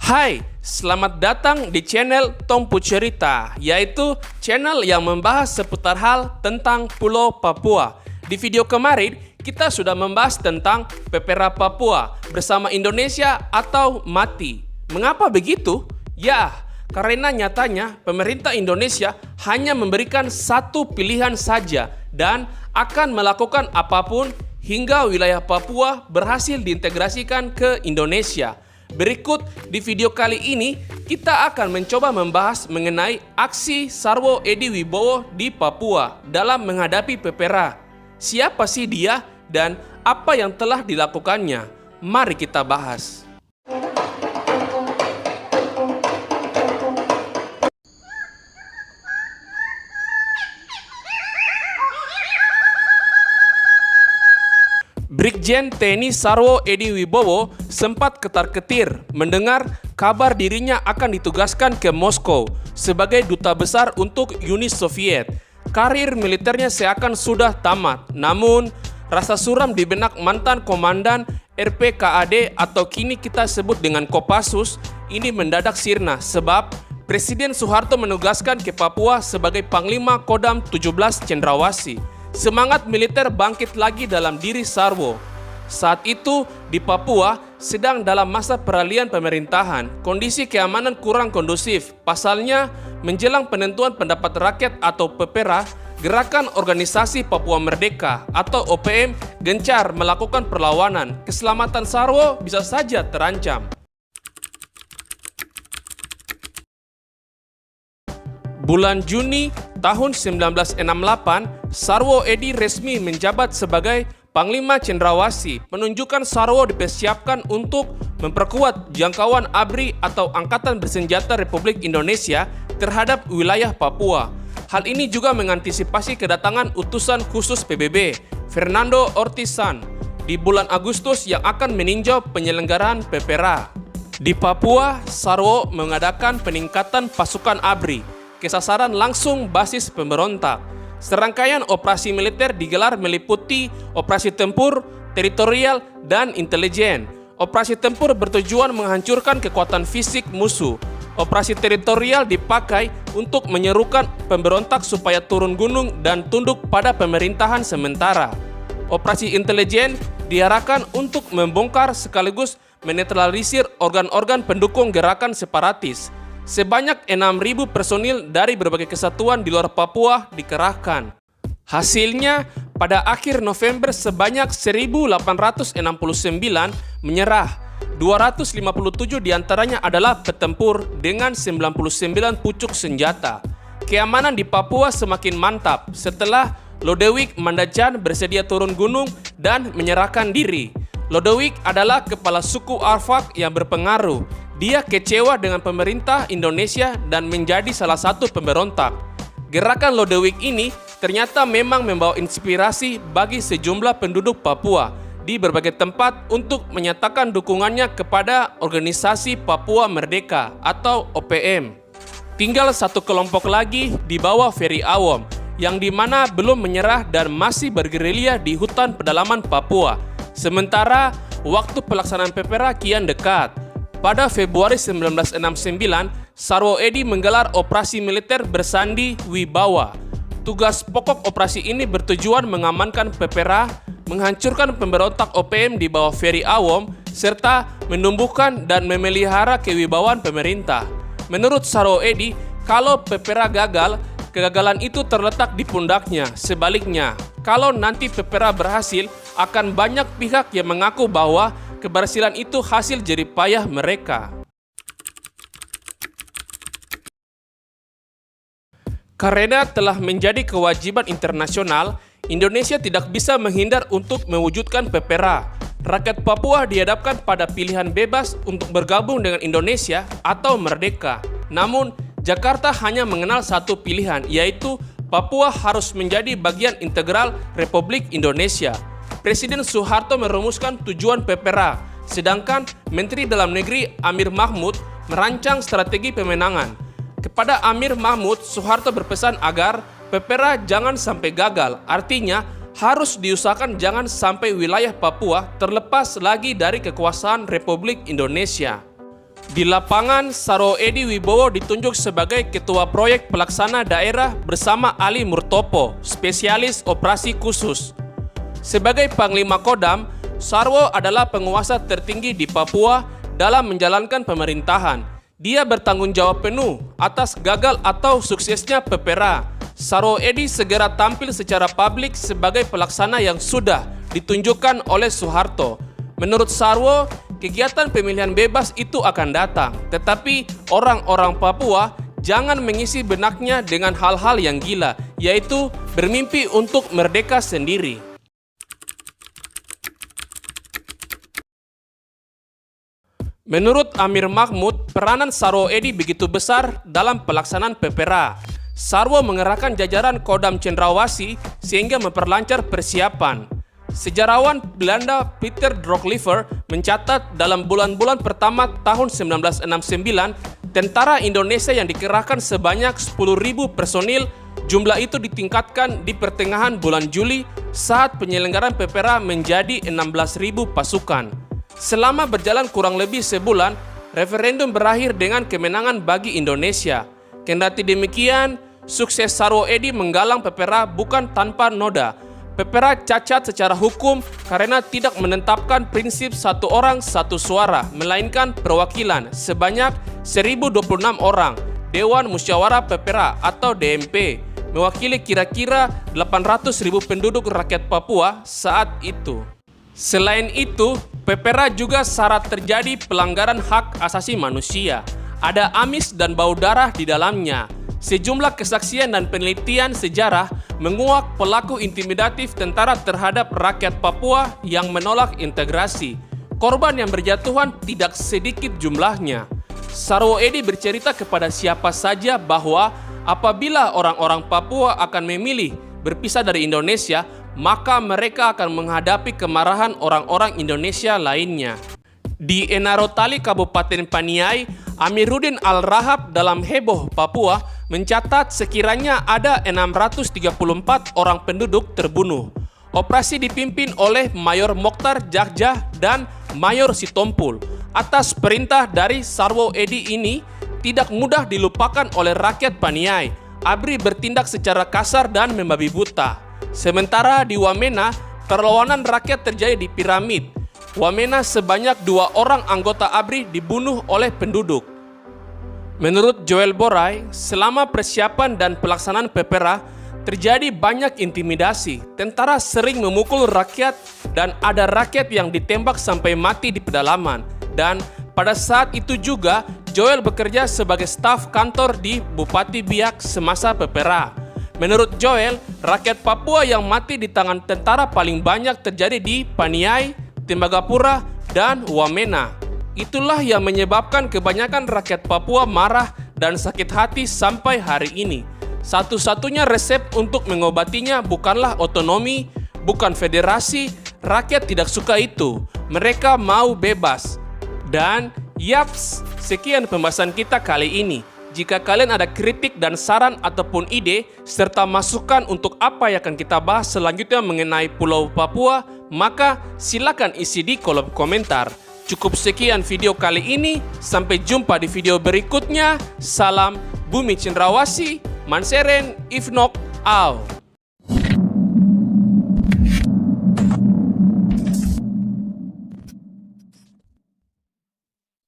Hai, selamat datang di channel Tompu Cerita, yaitu channel yang membahas seputar hal tentang Pulau Papua. Di video kemarin, kita sudah membahas tentang Pepera Papua bersama Indonesia atau mati. Mengapa begitu? Ya, karena nyatanya pemerintah Indonesia hanya memberikan satu pilihan saja dan akan melakukan apapun hingga wilayah Papua berhasil diintegrasikan ke Indonesia. Berikut di video kali ini kita akan mencoba membahas mengenai aksi Sarwo Edy Wibowo di Papua dalam menghadapi Pepera. Siapa sih dia dan apa yang telah dilakukannya? Mari kita bahas. Brigjen TNI Sarwo Edy Wibowo sempat ketar-ketir mendengar kabar dirinya akan ditugaskan ke Moskow sebagai duta besar untuk Uni Soviet. Karir militernya seakan sudah tamat, namun rasa suram di benak mantan komandan RPKAD atau kini kita sebut dengan Kopassus ini mendadak sirna sebab Presiden Soeharto menugaskan ke Papua sebagai Panglima Kodam 17 Cendrawasih. Semangat militer bangkit lagi dalam diri Sarwo. Saat itu di Papua sedang dalam masa peralihan pemerintahan, kondisi keamanan kurang kondusif. Pasalnya, menjelang penentuan pendapat rakyat atau Pepera, Gerakan Organisasi Papua Merdeka atau OPM gencar melakukan perlawanan. Keselamatan Sarwo bisa saja terancam. Bulan Juni tahun 1968, Sarwo Edy resmi menjabat sebagai Panglima Cendrawasih. Penunjukan Sarwo dipersiapkan untuk memperkuat jangkauan ABRI atau Angkatan Bersenjata Republik Indonesia terhadap wilayah Papua. Hal ini juga mengantisipasi kedatangan utusan khusus PBB, Fernando Ortizan, di bulan Agustus yang akan meninjau penyelenggaraan Pepera. Di Papua, Sarwo mengadakan peningkatan pasukan ABRI ke sasaran langsung basis pemberontak. Serangkaian operasi militer digelar meliputi operasi tempur, teritorial, dan intelijen. Operasi tempur bertujuan menghancurkan kekuatan fisik musuh. Operasi teritorial dipakai untuk menyerukan pemberontak supaya turun gunung dan tunduk pada pemerintahan sementara. Operasi intelijen diarahkan untuk membongkar sekaligus menetralisir organ-organ pendukung gerakan separatis. Sebanyak 6.000 personil dari berbagai kesatuan di luar Papua dikerahkan. Hasilnya, pada akhir November sebanyak 1.869 menyerah. 257 diantaranya adalah petempur dengan 99 pucuk senjata. Keamanan di Papua semakin mantap setelah Lodewijk Mandacan bersedia turun gunung dan menyerahkan diri. Lodewijk adalah kepala suku Arfak yang berpengaruh. Dia kecewa dengan pemerintah Indonesia dan menjadi salah satu pemberontak. Gerakan Lodewijk ini ternyata memang membawa inspirasi bagi sejumlah penduduk Papua di berbagai tempat untuk menyatakan dukungannya kepada Organisasi Papua Merdeka atau OPM. Tinggal satu kelompok lagi di bawah Ferry Awom yang dimana belum menyerah dan masih bergerilya di hutan pedalaman Papua. Sementara waktu pelaksanaan Pepera kian dekat. Pada Februari 1969, Sarwo Edy menggelar operasi militer bersandi Wibawa. Tugas pokok operasi ini bertujuan mengamankan Pepera, menghancurkan pemberontak OPM di bawah Ferry Awom, serta menumbuhkan dan memelihara kewibawaan pemerintah. Menurut Sarwo Edy, kalau Pepera gagal, kegagalan itu terletak di pundaknya. Sebaliknya, kalau nanti Pepera berhasil, akan banyak pihak yang mengaku bahwa keberhasilan itu hasil jerih payah mereka. Karena telah menjadi kewajiban internasional, Indonesia tidak bisa menghindar untuk mewujudkan Pepera. Rakyat Papua dihadapkan pada pilihan bebas untuk bergabung dengan Indonesia atau merdeka. Namun, Jakarta hanya mengenal satu pilihan, yaitu Papua harus menjadi bagian integral Republik Indonesia. Presiden Soeharto merumuskan tujuan Pepera, sedangkan Menteri Dalam Negeri Amir Mahmud merancang strategi pemenangan. Kepada Amir Mahmud, Soeharto berpesan agar Pepera jangan sampai gagal, artinya harus diusahakan jangan sampai wilayah Papua terlepas lagi dari kekuasaan Republik Indonesia. Di lapangan, Sarwo Edi Wibowo ditunjuk sebagai Ketua Proyek Pelaksana Daerah bersama Ali Murtopo, spesialis operasi khusus. Sebagai Panglima Kodam, Sarwo adalah penguasa tertinggi di Papua dalam menjalankan pemerintahan. Dia bertanggung jawab penuh atas gagal atau suksesnya PPRA. Sarwo Edi segera tampil secara publik sebagai pelaksana yang sudah ditunjukkan oleh Soeharto. Menurut Sarwo, kegiatan pemilihan bebas itu akan datang, tetapi orang-orang Papua jangan mengisi benaknya dengan hal-hal yang gila, yaitu bermimpi untuk merdeka sendiri. Menurut Amir Mahmud, peranan Sarwo Edi begitu besar dalam pelaksanaan PPRA. Sarwo mengerahkan jajaran Kodam Cendrawasih sehingga memperlancar persiapan. Sejarawan Belanda Peter Drogliever mencatat dalam bulan-bulan pertama tahun 1969, tentara Indonesia yang dikerahkan sebanyak 10.000 personil. Jumlah itu ditingkatkan di pertengahan bulan Juli saat penyelenggaraan PPRA menjadi 16.000 pasukan. Selama berjalan kurang lebih sebulan, referendum berakhir dengan kemenangan bagi Indonesia. Kendati demikian, sukses Sarwo Edi menggalang PPRA bukan tanpa noda. PPRA cacat secara hukum karena tidak menetapkan prinsip satu orang satu suara, melainkan perwakilan sebanyak 1.026 orang. Dewan Musyawarah PPRA atau DMP mewakili kira-kira 800.000 penduduk rakyat Papua saat itu. Selain itu, PPRA juga syarat terjadi pelanggaran hak asasi manusia. Ada amis dan bau darah di dalamnya. Sejumlah kesaksian dan penelitian sejarah menguak pelaku intimidatif tentara terhadap rakyat Papua yang menolak integrasi. Korban yang berjatuhan tidak sedikit jumlahnya. Sarwo Edi bercerita kepada siapa saja bahwa apabila orang-orang Papua akan memilih berpisah dari Indonesia, maka mereka akan menghadapi kemarahan orang-orang Indonesia lainnya. Di Enarotali, Kabupaten Paniai, Amiruddin Al-Rahab dalam Heboh Papua mencatat sekiranya ada 634 orang penduduk terbunuh. Operasi dipimpin oleh Mayor Mokhtar Jakjah dan Mayor Sitompul. Atas perintah dari Sarwo Edi ini tidak mudah dilupakan oleh rakyat Paniai. ABRI bertindak secara kasar dan membabi buta. Sementara di Wamena, perlawanan rakyat terjadi di Piramid. Wamena sebanyak 2 orang anggota ABRI dibunuh oleh penduduk. Menurut Joel Boray, selama persiapan dan pelaksanaan PPRA, terjadi banyak intimidasi. Tentara sering memukul rakyat dan ada rakyat yang ditembak sampai mati di pedalaman. Dan pada saat itu juga, Joel bekerja sebagai staf kantor di Bupati Biak semasa PPRA. Menurut Joel, rakyat Papua yang mati di tangan tentara paling banyak terjadi di Paniai, Tembagapura, dan Wamena. Itulah yang menyebabkan kebanyakan rakyat Papua marah dan sakit hati sampai hari ini. Satu-satunya resep untuk mengobatinya bukanlah otonomi, bukan federasi. Rakyat tidak suka itu. Mereka mau bebas. Dan yaps, sekian pembahasan kita kali ini. Jika kalian ada kritik dan saran ataupun ide, serta masukan untuk apa yang akan kita bahas selanjutnya mengenai Pulau Papua, maka silakan isi di kolom komentar. Cukup sekian video kali ini, sampai jumpa di video berikutnya. Salam Bumi Cendrawasih, Manseren, Ifnok, Au.